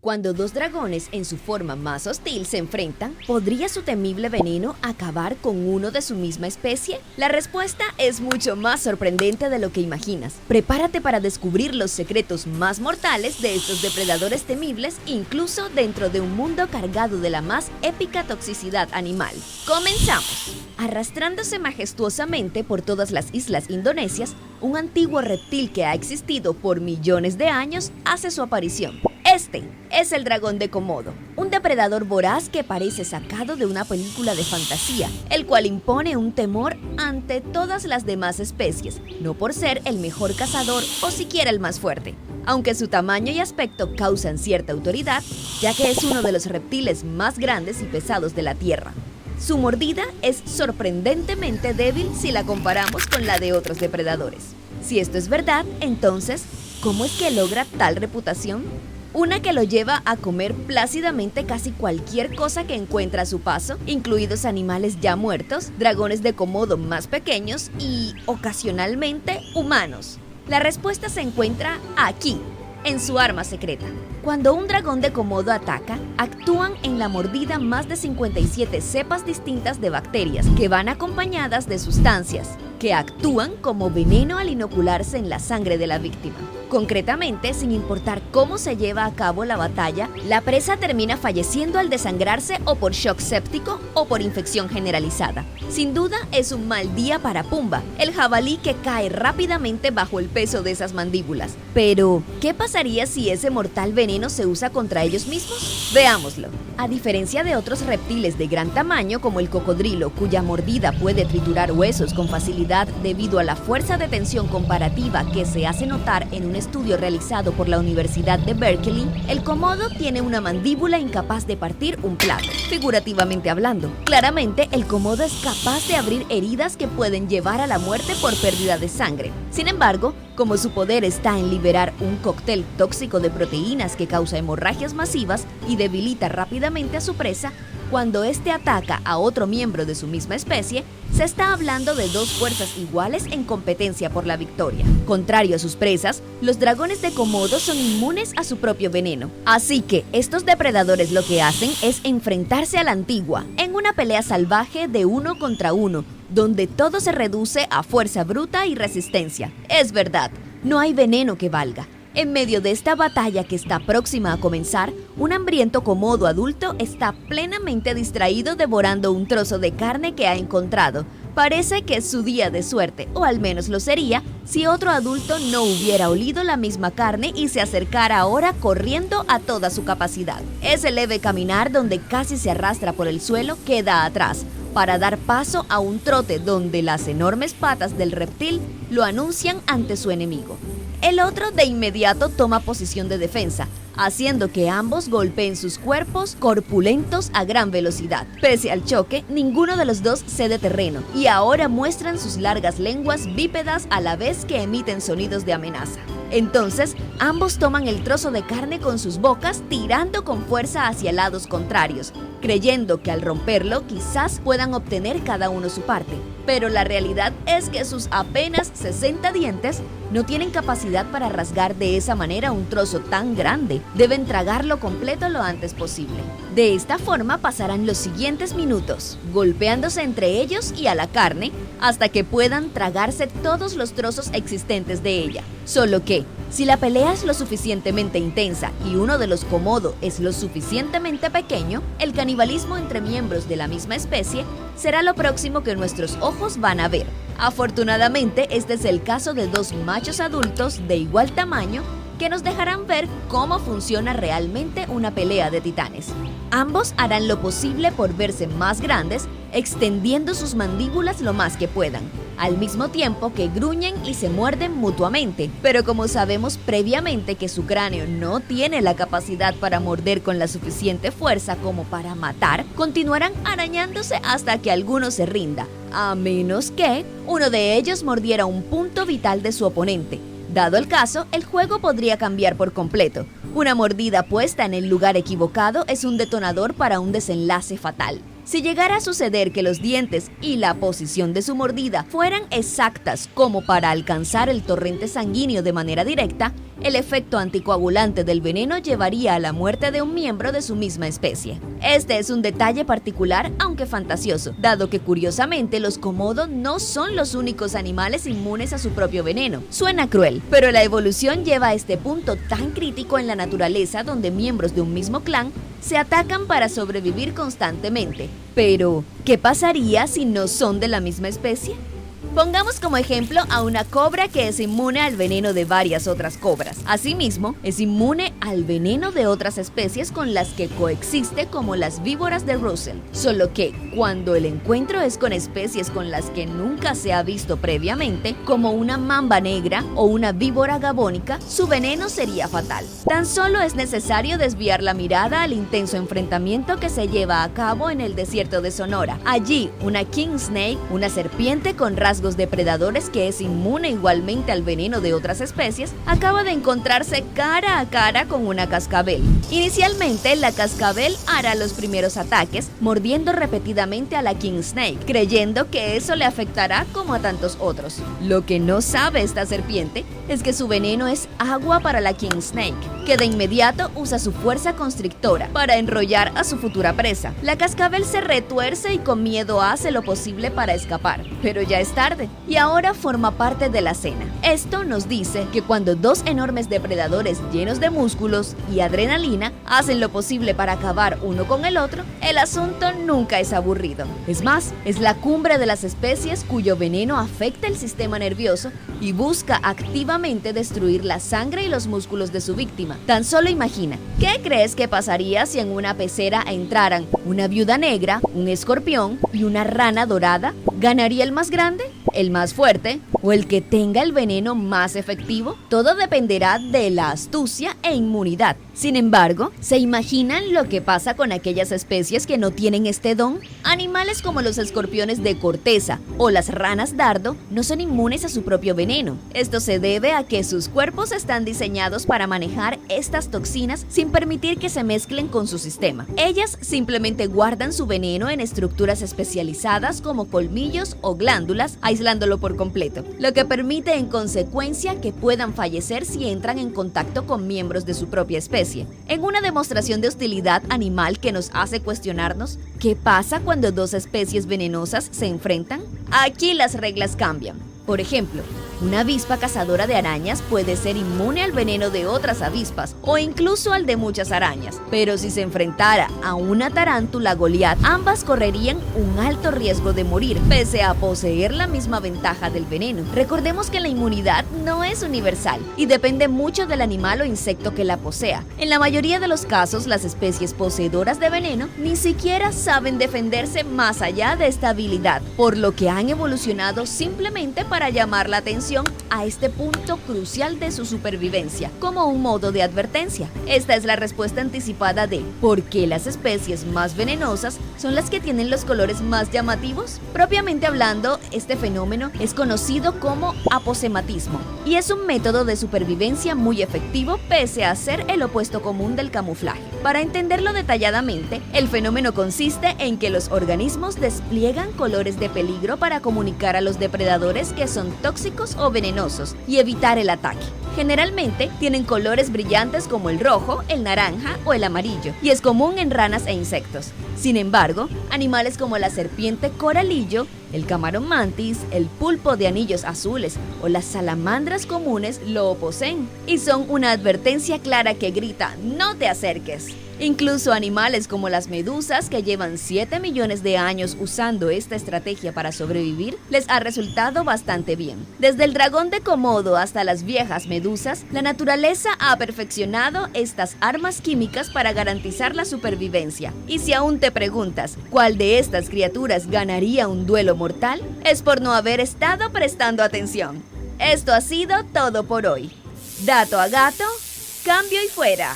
Cuando dos dragones en su forma más hostil se enfrentan, ¿podría su temible veneno acabar con uno de su misma especie? La respuesta es mucho más sorprendente de lo que imaginas. Prepárate para descubrir los secretos más mortales de estos depredadores temibles, incluso dentro de un mundo cargado de la más épica toxicidad animal. ¡Comenzamos! Arrastrándose majestuosamente por todas las islas indonesias, un antiguo reptil que ha existido por millones de años hace su aparición. Este es el dragón de Komodo, un depredador voraz que parece sacado de una película de fantasía, el cual impone un temor ante todas las demás especies, no por ser el mejor cazador o siquiera el más fuerte, aunque su tamaño y aspecto causan cierta autoridad, ya que es uno de los reptiles más grandes y pesados de la Tierra. Su mordida es sorprendentemente débil si la comparamos con la de otros depredadores. Si esto es verdad, entonces, ¿cómo es que logra tal reputación? Una que lo lleva a comer plácidamente casi cualquier cosa que encuentra a su paso, incluidos animales ya muertos, dragones de Komodo más pequeños y, ocasionalmente, humanos. La respuesta se encuentra aquí, en su arma secreta. Cuando un dragón de Komodo ataca, actúan en la mordida más de 57 cepas distintas de bacterias que van acompañadas de sustancias que actúan como veneno al inocularse en la sangre de la víctima. Concretamente, sin importar cómo se lleva a cabo la batalla, la presa termina falleciendo al desangrarse o por shock séptico o por infección generalizada. Sin duda, es un mal día para Pumba, el jabalí que cae rápidamente bajo el peso de esas mandíbulas. Pero, ¿qué pasaría si ese mortal veneno se usa contra ellos mismos? Veámoslo. A diferencia de otros reptiles de gran tamaño como el cocodrilo, cuya mordida puede triturar huesos con facilidad debido a la fuerza de tensión comparativa que se hace notar en un estudio realizado por la Universidad de Berkeley, el Komodo tiene una mandíbula incapaz de partir un plato, figurativamente hablando. Claramente, el Komodo es capaz de abrir heridas que pueden llevar a la muerte por pérdida de sangre. Sin embargo, como su poder está en liberar un cóctel tóxico de proteínas que causa hemorragias masivas y debilita rápidamente a su presa, cuando éste ataca a otro miembro de su misma especie, se está hablando de dos fuerzas iguales en competencia por la victoria. Contrario a sus presas, los dragones de Komodo son inmunes a su propio veneno. Así que estos depredadores lo que hacen es enfrentarse a la antigua, en una pelea salvaje de uno contra uno, donde todo se reduce a fuerza bruta y resistencia. Es verdad, no hay veneno que valga. En medio de esta batalla que está próxima a comenzar, un hambriento Komodo adulto está plenamente distraído devorando un trozo de carne que ha encontrado. Parece que es su día de suerte, o al menos lo sería, si otro adulto no hubiera olido la misma carne y se acercara ahora corriendo a toda su capacidad. Ese leve caminar donde casi se arrastra por el suelo queda atrás, para dar paso a un trote donde las enormes patas del reptil lo anuncian ante su enemigo. El otro de inmediato toma posición de defensa, haciendo que ambos golpeen sus cuerpos corpulentos a gran velocidad. Pese al choque, ninguno de los dos cede terreno y ahora muestran sus largas lenguas bípedas a la vez que emiten sonidos de amenaza. Entonces, ambos toman el trozo de carne con sus bocas tirando con fuerza hacia lados contrarios, creyendo que al romperlo quizás puedan obtener cada uno su parte. Pero la realidad es que sus apenas 60 dientes no tienen capacidad para rasgar de esa manera un trozo tan grande. Deben tragarlo completo lo antes posible. De esta forma pasarán los siguientes minutos, golpeándose entre ellos y a la carne, hasta que puedan tragarse todos los trozos existentes de ella. Solo que, si la pelea es lo suficientemente intensa y uno de los Komodo es lo suficientemente pequeño, el canibalismo entre miembros de la misma especie será lo próximo que nuestros ojos van a ver. Afortunadamente, este es el caso de dos machos adultos de igual tamaño que nos dejarán ver cómo funciona realmente una pelea de titanes. Ambos harán lo posible por verse más grandes, extendiendo sus mandíbulas lo más que puedan, al mismo tiempo que gruñen y se muerden mutuamente. Pero como sabemos previamente que su cráneo no tiene la capacidad para morder con la suficiente fuerza como para matar, continuarán arañándose hasta que alguno se rinda, a menos que uno de ellos mordiera un punto vital de su oponente. Dado el caso, el juego podría cambiar por completo. Una mordida puesta en el lugar equivocado es un detonador para un desenlace fatal. Si llegara a suceder que los dientes y la posición de su mordida fueran exactas como para alcanzar el torrente sanguíneo de manera directa, el efecto anticoagulante del veneno llevaría a la muerte de un miembro de su misma especie. Este es un detalle particular, aunque fantasioso, dado que curiosamente los komodo no son los únicos animales inmunes a su propio veneno. Suena cruel, pero la evolución lleva a este punto tan crítico en la naturaleza donde miembros de un mismo clan se atacan para sobrevivir constantemente. Pero, ¿qué pasaría si no son de la misma especie? Pongamos como ejemplo a una cobra que es inmune al veneno de varias otras cobras. Asimismo, es inmune al veneno de otras especies con las que coexiste, como las víboras de Russell. Solo que, cuando el encuentro es con especies con las que nunca se ha visto previamente, como una mamba negra o una víbora gabónica, su veneno sería fatal. Tan solo es necesario desviar la mirada al intenso enfrentamiento que se lleva a cabo en el desierto de Sonora. Allí, una king snake, una serpiente con rasgos depredadores que es inmune igualmente al veneno de otras especies, acaba de encontrarse cara a cara con una cascabel. Inicialmente, la cascabel hará los primeros ataques, mordiendo repetidamente a la king snake, creyendo que eso le afectará como a tantos otros. Lo que no sabe esta serpiente es que su veneno es agua para la king snake, que de inmediato usa su fuerza constrictora para enrollar a su futura presa. La cascabel se retuerce y con miedo hace lo posible para escapar, pero ya es tarde y ahora forma parte de la cena. Esto nos dice que cuando dos enormes depredadores llenos de músculos y adrenalina hacen lo posible para acabar uno con el otro, el asunto nunca es aburrido. Es más, es la cumbre de las especies cuyo veneno afecta el sistema nervioso y busca activamente destruir la sangre y los músculos de su víctima. Tan solo imagina, ¿qué crees que pasaría si en una pecera entraran una viuda negra, un escorpión y una rana dorada? ¿Ganaría el más grande, el más fuerte o el que tenga el veneno más efectivo? Todo dependerá de la astucia e inmunidad. Sin embargo, ¿se imaginan lo que pasa con aquellas especies que no tienen este don? Animales como los escorpiones de corteza o las ranas dardo no son inmunes a su propio veneno. Esto se debe a que sus cuerpos están diseñados para manejar estas toxinas sin permitir que se mezclen con su sistema. Ellas simplemente guardan su veneno en estructuras especializadas como colmillos o glándulas, aislándolo por completo, lo que permite en consecuencia que puedan fallecer si entran en contacto con miembros de su propia especie. En una demostración de hostilidad animal que nos hace cuestionarnos, ¿qué pasa cuando dos especies venenosas se enfrentan? Aquí las reglas cambian. Por ejemplo, una avispa cazadora de arañas puede ser inmune al veneno de otras avispas o incluso al de muchas arañas, pero si se enfrentara a una tarántula Goliat, ambas correrían un alto riesgo de morir, pese a poseer la misma ventaja del veneno. Recordemos que la inmunidad no es universal y depende mucho del animal o insecto que la posea. En la mayoría de los casos, las especies poseedoras de veneno ni siquiera saben defenderse más allá de esta habilidad, por lo que han evolucionado simplemente para llamar la atención a este punto crucial de su supervivencia, como un modo de advertencia. Esta es la respuesta anticipada de ¿por qué las especies más venenosas son las que tienen los colores más llamativos? Propiamente hablando, este fenómeno es conocido como aposematismo y es un método de supervivencia muy efectivo pese a ser el opuesto común del camuflaje. Para entenderlo detalladamente, el fenómeno consiste en que los organismos despliegan colores de peligro para comunicar a los depredadores que son tóxicos o venenosos y evitar el ataque. Generalmente tienen colores brillantes como el rojo, el naranja o el amarillo, y es común en ranas e insectos. Sin embargo, animales como la serpiente coralillo, el camarón mantis, el pulpo de anillos azules o las salamandras comunes lo poseen y son una advertencia clara que grita «no te acerques». Incluso animales como las medusas, que llevan 7 millones de años usando esta estrategia para sobrevivir, les ha resultado bastante bien. Desde el dragón de Komodo hasta las viejas medusas, la naturaleza ha perfeccionado estas armas químicas para garantizar la supervivencia. Y si aún te preguntas cuál de estas criaturas ganaría un duelo mortal, es por no haber estado prestando atención. Esto ha sido todo por hoy. Dato a gato, cambio y fuera.